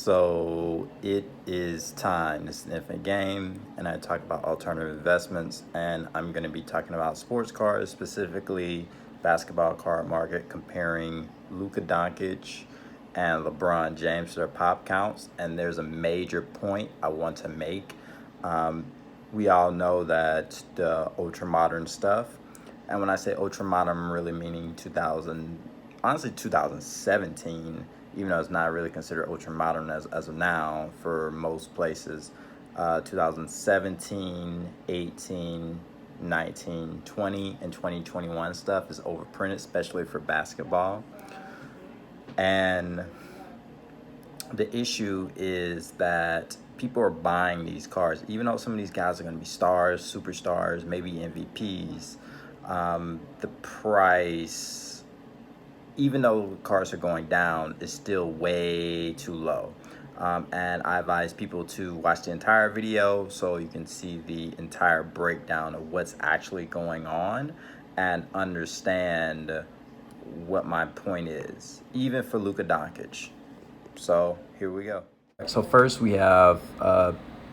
So it is time. This is an infinite game, and I talk about alternative investments. And I'm going to be talking about sports cards, specifically basketball card market, comparing Luka Doncic and LeBron James to their pop counts. And there's a major point I want to make. We all know that the ultra modern stuff, and when I say ultra modern, I'm really meaning 2017, even though it's not really considered ultra modern as of now for most places. 2017, 18, 19, 20, and 2021 stuff is overprinted, especially for basketball. And the issue is that people are buying these cards, even though some of these guys are going to be stars, superstars, maybe MVPs. The price, even though cards are going down, is still way too low. And I advise people to watch the entire video so you can see the entire breakdown of what's actually going on and understand what my point is, even for Luka Doncic. So here we go. So first we have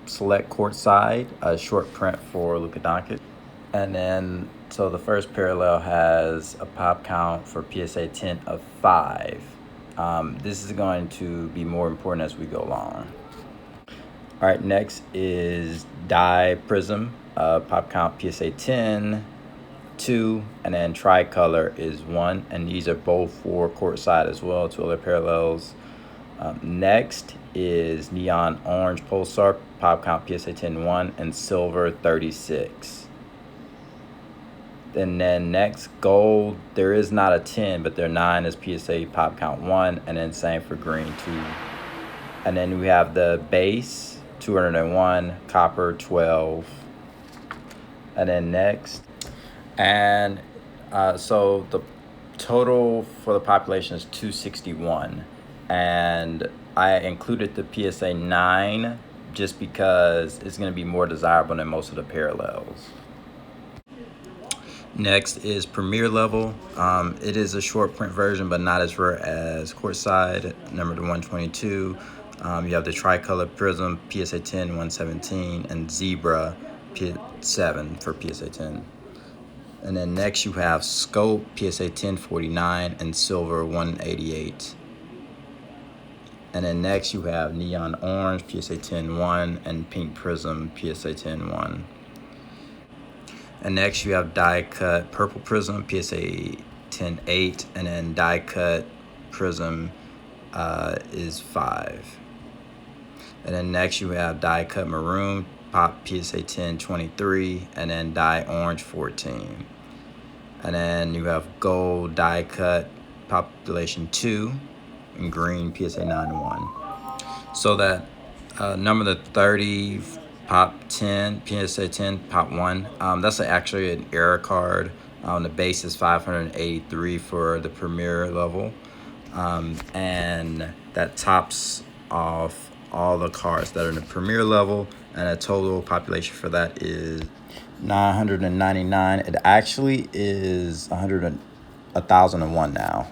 select courtside, a short print for Luka Doncic. And then, so the first parallel has a pop count for PSA 10 of 5. This is going to be more important as we go along. All right, next is Die Prism, pop count PSA 10, 2, and then tricolor is 1. And these are both for courtside as well, 2 other parallels. Next is Neon Orange Pulsar, pop count PSA 10, 1, and Silver 36. And then next, gold, there is not a 10, but their 9 is PSA pop count 1, and then same for green 2. And then we have the base, 201, copper 12. And then next, and so the total for the population is 261. And I included the PSA 9 just because it's going to be more desirable than most of the parallels. Next is Premier Level. It is a short print version, but not as rare as courtside, number to 122. You have the Tricolor Prism, PSA 10, 117, and Zebra, 7 for PSA 10. And then next you have Scope, PSA 10, 49, and Silver, 188. And then next you have Neon Orange, PSA 10, 1, and Pink Prism, PSA 10, 1. And next you have Die Cut Purple Prism, PSA 10, 8, and then Die Cut Prism is 5. And then next you have Die Cut Maroon, Pop PSA 10, 23, and then Die Orange 14. And then you have Gold Die Cut Population 2, and Green PSA 9, 1. So that number the 30, Pop 10, PSA 10, Pop 1. That's actually an error card. The base is 583 for the Premier level. And that tops off all the cards that are in the Premier level. And the total population for that is 999. It actually is 1,001 now.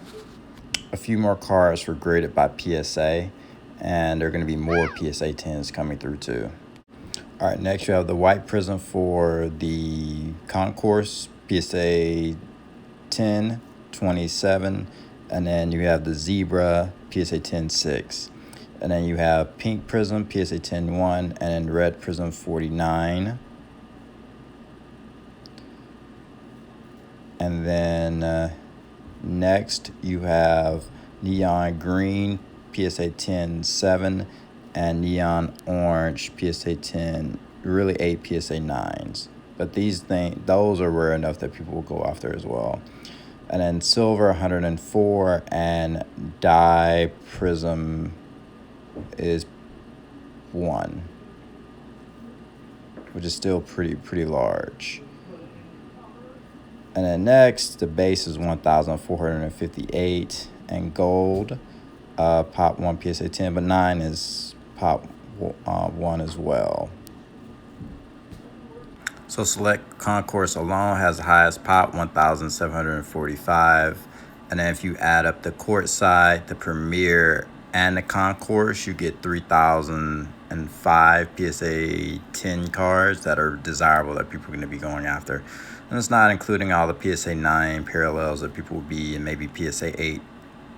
A few more cards were graded by PSA. And there are going to be more PSA 10s coming through too. All right, next you have the White Prism for the Concourse, PSA 10, 27. And then you have the Zebra, PSA 10, 6. And then you have Pink Prism, PSA 10, 1. And then Red Prism, 49. And then next you have Neon Green, PSA 10, 7. And Neon Orange, PSA 10, really 8 PSA 9s. But those are rare enough that people will go after as well. And then Silver, 104, and Die Prism is 1, which is still pretty large. And then next, the base is 1,458, and Gold, Pop 1 PSA 10, but 9 is Pop 1 as well. So select Concourse alone has the highest pop, 1,745. And then if you add up the courtside, the Premier, and the concourse, you get 3,005 PSA 10 cards that are desirable that people are going to be going after. And it's not including all the PSA 9 parallels that people will be, and maybe PSA 8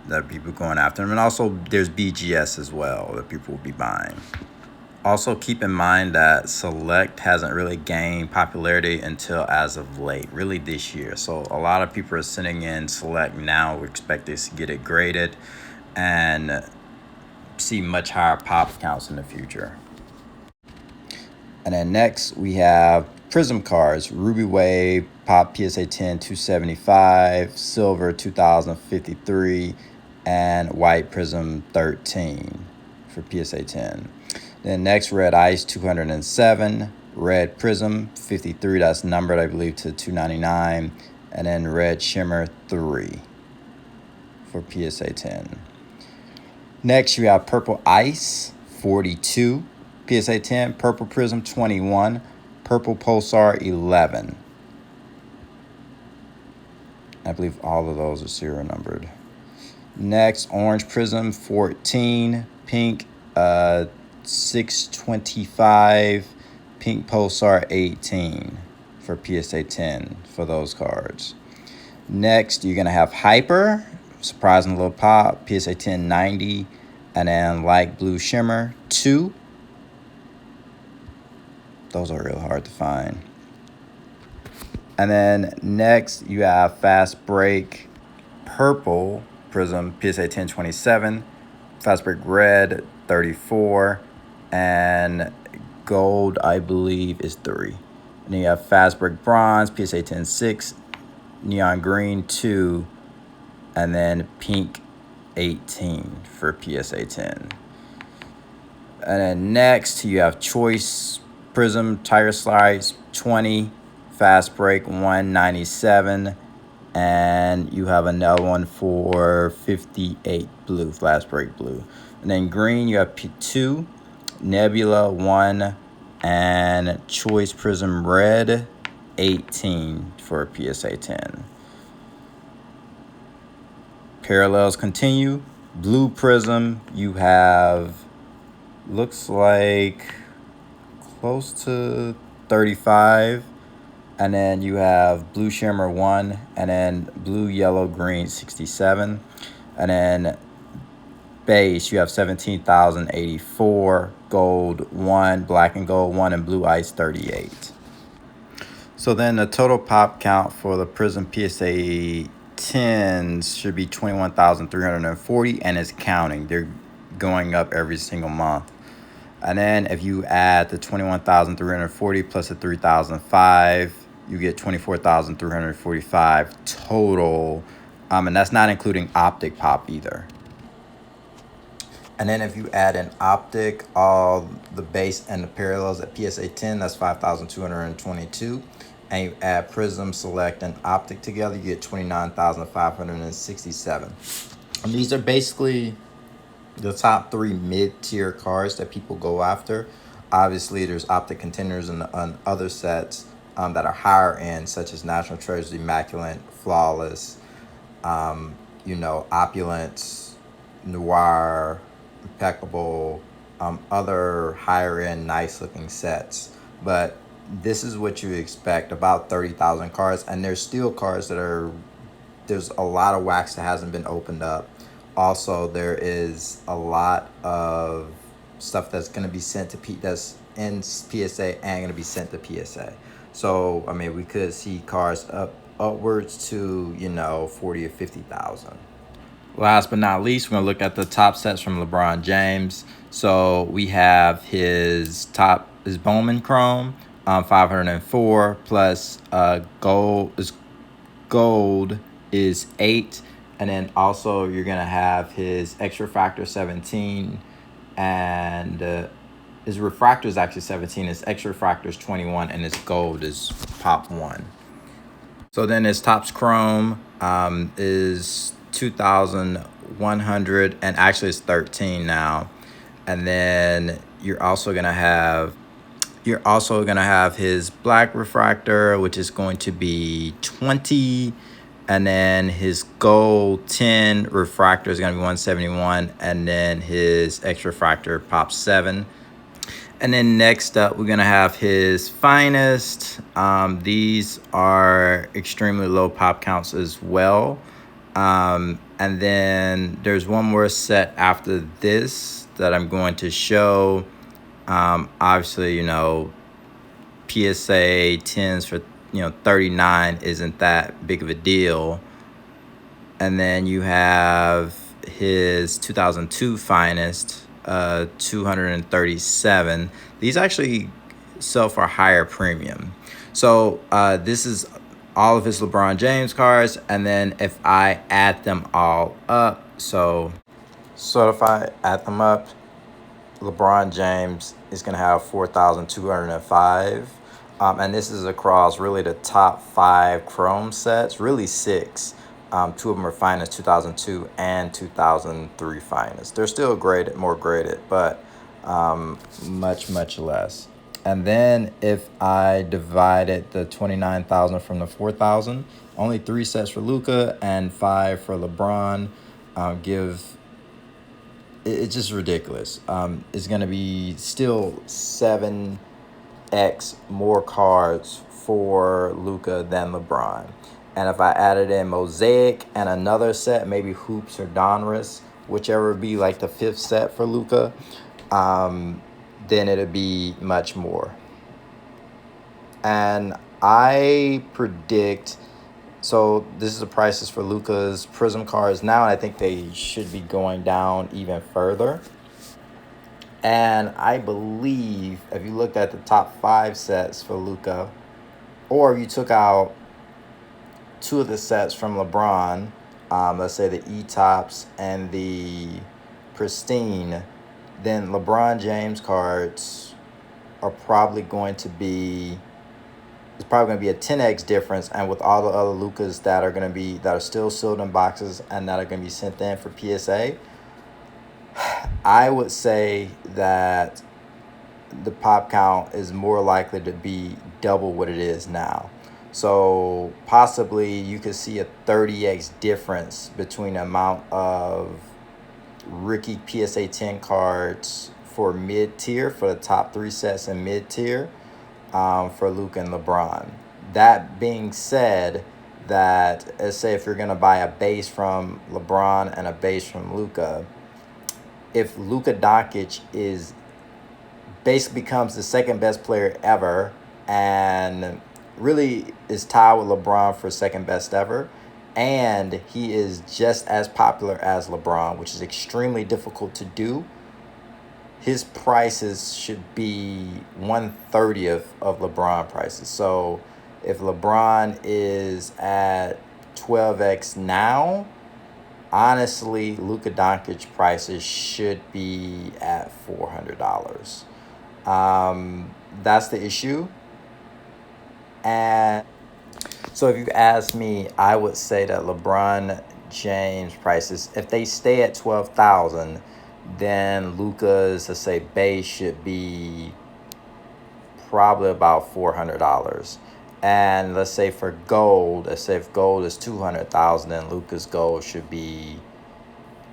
that people are going after. And also there's BGS as well that people will be buying. Also, keep in mind that Select hasn't really gained popularity until as of late, really this year. So a lot of people are sending in Select now. We expect this to get it graded and see much higher pop counts in the future. And then next we have Prism cards, Ruby Wave, Pop PSA 10 275, Silver 2053, and White Prism 13 for PSA 10. Then next, Red Ice 207, Red Prism 53, that's numbered, I believe, to 299, and then Red Shimmer 3 for PSA 10. Next, you have Purple Ice 42, PSA 10, Purple Prism 21, Purple Pulsar 11. I believe all of those are serial numbered. Next, Orange Prism 14, Pink 625, Pink Pulsar 18 for PSA 10 for those cards. Next, you're going to have Hyper, surprising little pop, PSA 10 90, and then Light Blue Shimmer 2. Those are real hard to find. And then next, you have Fast Break Purple Prism, PSA 10 27, Fast Break Red 34, and Gold, I believe, is 3. And then you have Fast Break Bronze, PSA 10 6, Neon Green 2, and then Pink 18 for PSA 10. And then next, you have Choice Prism Tire Slides 20, Fast Break 197, and you have another one for 58 blue, Fast Break Blue. And then green, you have P2, Nebula 1, and Choice Prism Red 18 for PSA 10. Parallels continue. Blue Prism, you have, looks like close to 35. And then you have Blue Shimmer 1, and then Blue Yellow Green 67. And then base, you have 17,084, Gold 1, Black and Gold 1, and Blue Ice 38. So then the total pop count for the Prism PSA 10s should be 21,340, and it's counting. They're going up every single month. And then if you add the 21,340 plus the 3,005, you get 24,345 total. And that's not including optic pop either. And then if you add an optic, all the base and the parallels at PSA 10, that's 5,222. And you add Prism, Select, and optic together, you get 29,567. And these are basically the top 3 mid-tier cards that people go after. Obviously, there's optic contenders on other sets that are higher end, such as National Treasures, Immaculate, Flawless, Opulence, Noir, Impeccable, other higher end, nice looking sets. But this is what you expect, about 30,000 cards. And there's still cards that there's a lot of wax that hasn't been opened up. Also, there is a lot of stuff that's going to be sent to that's in PSA and going to be sent to PSA. So, I mean, we could see cards upwards to, 40 or 50,000. Last but not least, we're going to look at the top sets from LeBron James. So we have his Bowman Chrome, 504, plus gold is 8. And then also you're going to have his X Refractor 17, and his refractor is actually 17, his X Refractor is 21, and his gold is Pop 1. So then his Topps Chrome is 2,100, and actually it's 13 now. And then you're also gonna have his Black Refractor, which is going to be 20, And then his gold 10 refractor is going to be 171. And then his X refractor pop 7. And then next up, we're going to have his finest. These are extremely low pop counts as well. And then there's one more set after this that I'm going to show. Obviously, PSA 10s for 39 isn't that big of a deal. And then you have his 2002 finest, 237. These actually sell for a higher premium. So this is all of his LeBron James cards, and then if I add them all up, so if I add them up, LeBron James is going to have 4,205. And this is across really the top 5 Chrome sets, really 6. 2 of them are finest 2002 and 2003 finest. They're still graded, more graded, but much less. And then if I divided the 29,000 from the 4,000, only 3 sets for Luka and 5 for LeBron, it's just ridiculous. It's going to be still 7x more cards for Luka than LeBron. And if I added in Mosaic and another set, maybe Hoops or Donruss, whichever would be like the 5th set for Luka, then it'd be much more. And I predict, so this is the prices for Luka's Prism cards now, and I think they should be going down even further. And I believe if you looked at the top 5 sets for Luka, or if you took out 2 of the sets from LeBron, let's say the E-Tops and the Pristine, then LeBron James cards are probably going to be, it's probably going to be a 10x difference. And with all the other Lukas that are still sealed in boxes and that are going to be sent in for PSA, I would say that the pop count is more likely to be double what it is now. So possibly you could see a 30x difference between the amount of rookie PSA 10 cards for mid-tier, for the top 3 sets in mid-tier, for Luka and LeBron. That being said, that let's say if you're going to buy a base from LeBron and a base from Luka, if Luka Doncic basically becomes the 2nd best player ever and really is tied with LeBron for 2nd best ever, and he is just as popular as LeBron, which is extremely difficult to do, his prices should be 1/30th of LeBron prices. So if LeBron is at 12x now, honestly, Luka Doncic prices should be at $400. That's the issue. And so if you ask me, I would say that LeBron James prices, if they stay at 12,000, then Luka's, let's say, base should be probably about $400. And let's say for gold, let's say if gold is 200,000, then Luka's gold should be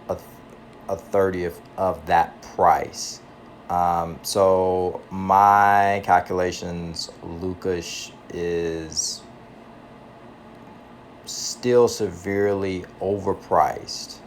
a 30th of that price. So my calculations, Luka is still severely overpriced